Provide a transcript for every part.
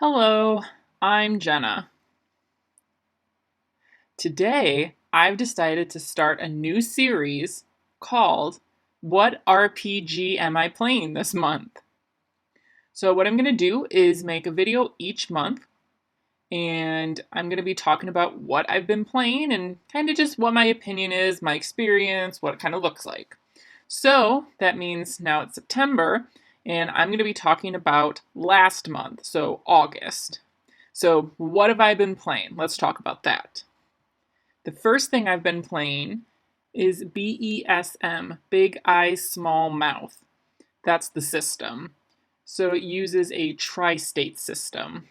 Hello, I'm Jenna. Today, I've decided to start a new series called What RPG Am I Playing This Month? So, what I'm going to do is make a video each month, and I'm going to be talking about what I've been playing and kind of just what my opinion is, my experience, what it kind of looks like. So, that means now it's September, and I'm going to be talking about last month, so August. So, what have I been playing? Let's talk about that. The first thing I've been playing is BESM, Big Eyes, Small Mouth. That's the system. So, it uses a tri state system.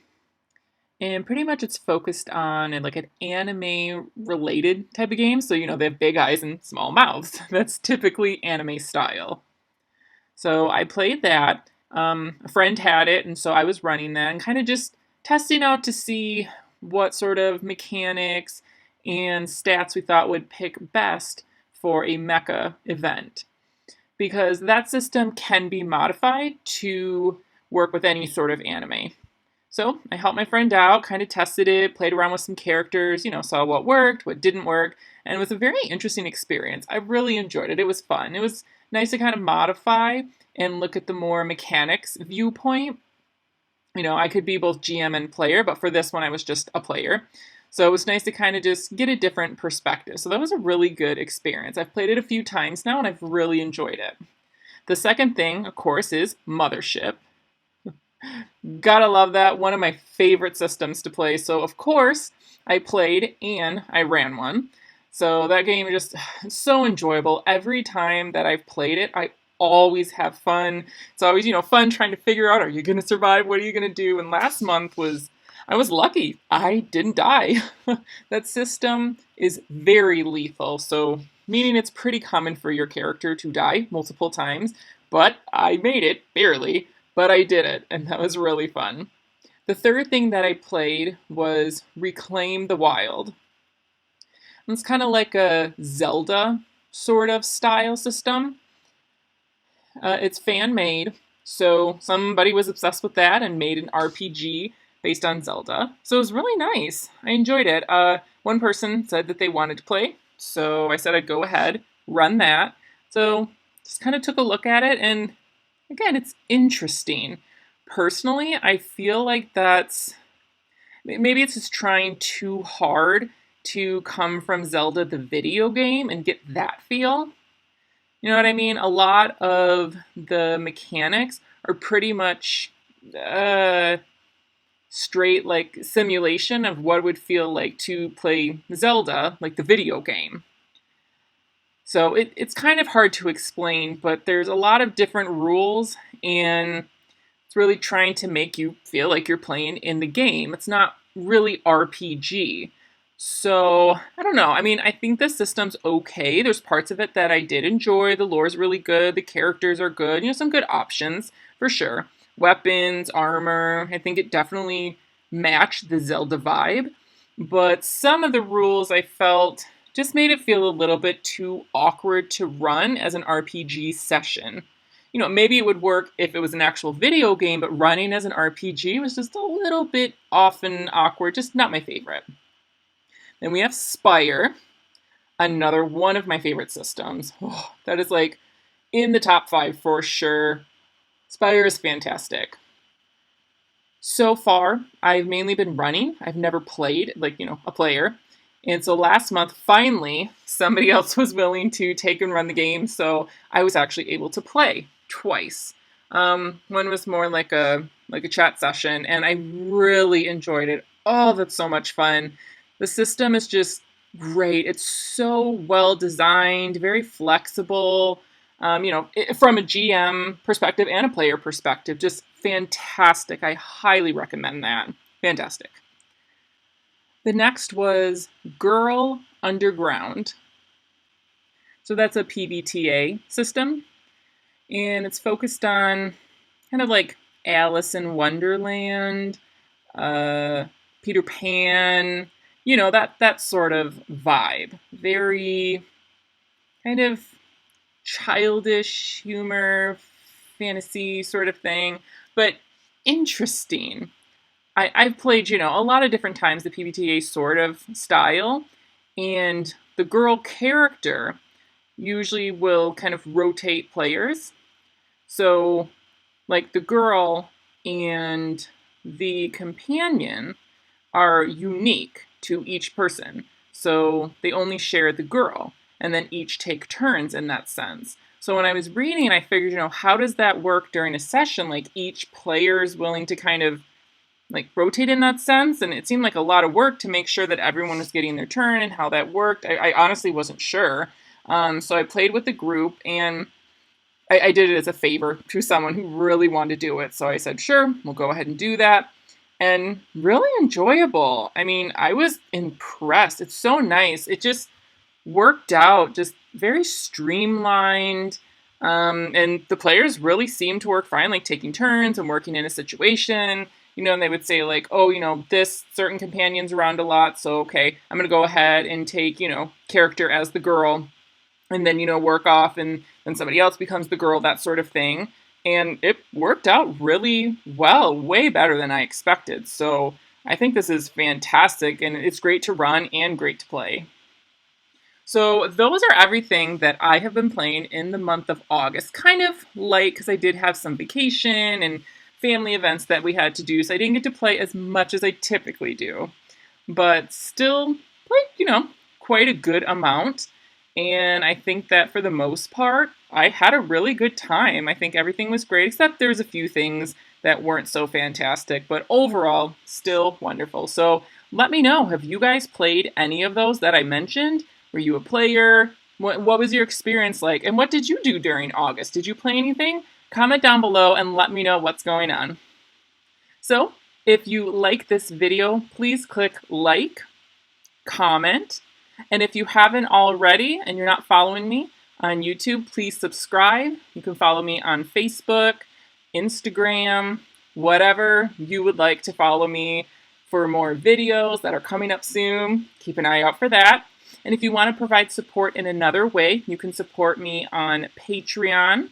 And pretty much it's focused on like an anime related type of game. So, they have big eyes and small mouths. That's typically anime style. So, I played that. A friend had it, and so I was running that and kind of just testing out to see what sort of mechanics and stats we thought would pick best for a mecha event. Because that system can be modified to work with any sort of anime. So I helped my friend out, kind of tested it, played around with some characters, saw what worked, what didn't work, and it was a very interesting experience. I really enjoyed it. It was fun. It was nice to kind of modify and look at the more mechanics viewpoint. I could be both GM and player, but for this one, I was just a player. So it was nice to kind of just get a different perspective. So that was a really good experience. I've played it a few times now, and I've really enjoyed it. The second thing, of course, is Mothership. Gotta love that. One of my favorite systems to play. So, of course, I played and I ran one. So that game is just so enjoyable. Every time that I've played it, I always have fun. It's always, fun trying to figure out, are you going to survive? What are you going to do? And last month I was lucky. I didn't die. That system is very lethal. So, meaning it's pretty common for your character to die multiple times. But I made it, barely. But I did it, and that was really fun. The third thing that I played was Reclaim the Wild. It's kind of like a Zelda sort of style system. It's fan-made, so somebody was obsessed with that and made an RPG based on Zelda. So it was really nice. I enjoyed it. One person said that they wanted to play, so I said I'd go ahead, run that. So just kind of took a look at it, and again, it's interesting. Personally, I feel like maybe it's just trying too hard to come from Zelda the video game and get that feel. You know what I mean? A lot of the mechanics are pretty much straight like simulation of what it would feel like to play Zelda, like the video game. So it's kind of hard to explain, but there's a lot of different rules, and it's really trying to make you feel like you're playing in the game. It's not really RPG. So, I don't know. I mean, I think the system's okay. There's parts of it that I did enjoy. The lore's really good. The characters are good. Some good options, for sure. Weapons, armor. I think it definitely matched the Zelda vibe. But some of the rules I felt just made it feel a little bit too awkward to run as an RPG session. Maybe it would work if it was an actual video game, but running as an RPG was just a little bit often awkward, just not my favorite. Then we have Spire, another one of my favorite systems. Oh, that is like in the top 5 for sure. Spire is fantastic. So far, I've mainly been running. I've never played, a player. And so last month, finally, somebody else was willing to take and run the game, so I was actually able to play twice. One was more like a chat session, and I really enjoyed it. Oh, that's so much fun. The system is just great. It's so well designed, very flexible. From a GM perspective and a player perspective, just fantastic. I highly recommend that. Fantastic. The next was Girl Underground. So that's a PBTA system, and it's focused on kind of like Alice in Wonderland, Peter Pan, that sort of vibe. Very kind of childish humor, fantasy sort of thing, but interesting. I've played, a lot of different times the PBTA sort of style, and the girl character usually will kind of rotate players. So, like the girl and the companion are unique to each person. So they only share the girl, and then each take turns in that sense. So when I was reading, I figured, how does that work during a session? Like each player is willing to kind of like rotate in that sense, and it seemed like a lot of work to make sure that everyone was getting their turn and how that worked. I honestly wasn't sure. So I played with the group, and I did it as a favor to someone who really wanted to do it. So I said, sure, we'll go ahead and do that. And really enjoyable. I mean, I was impressed. It's so nice. It just worked out, just very streamlined. And the players really seemed to work fine, like taking turns and working in a situation. And they would say like, oh, this certain companion's around a lot. So, okay, I'm going to go ahead and take, character as the girl, and then, work off, and then somebody else becomes the girl, that sort of thing. And it worked out really well, way better than I expected. So I think this is fantastic, and it's great to run and great to play. So those are everything that I have been playing in the month of August. Kind of light, because I did have some vacation and family events that we had to do, so I didn't get to play as much as I typically do. But still played, quite a good amount. And I think that for the most part, I had a really good time. I think everything was great, except there was a few things that weren't so fantastic. But overall, still wonderful. So let me know, have you guys played any of those that I mentioned? Were you a player? What was your experience like? And what did you do during August? Did you play anything? Comment down below and let me know what's going on. So if you like this video, please click like, comment, and if you haven't already and you're not following me on YouTube, please subscribe. You can follow me on Facebook, Instagram, whatever you would like to follow me for more videos that are coming up soon. Keep an eye out for that. And if you want to provide support in another way, you can support me on Patreon,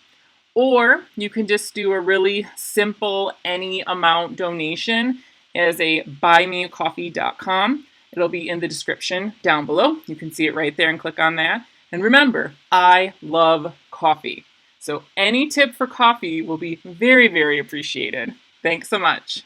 or you can just do a really simple any amount donation as a buymeacoffee.com. It'll be in the description down below. You can see it right there and click on that. And remember, I love coffee. So any tip for coffee will be very, very appreciated. Thanks so much.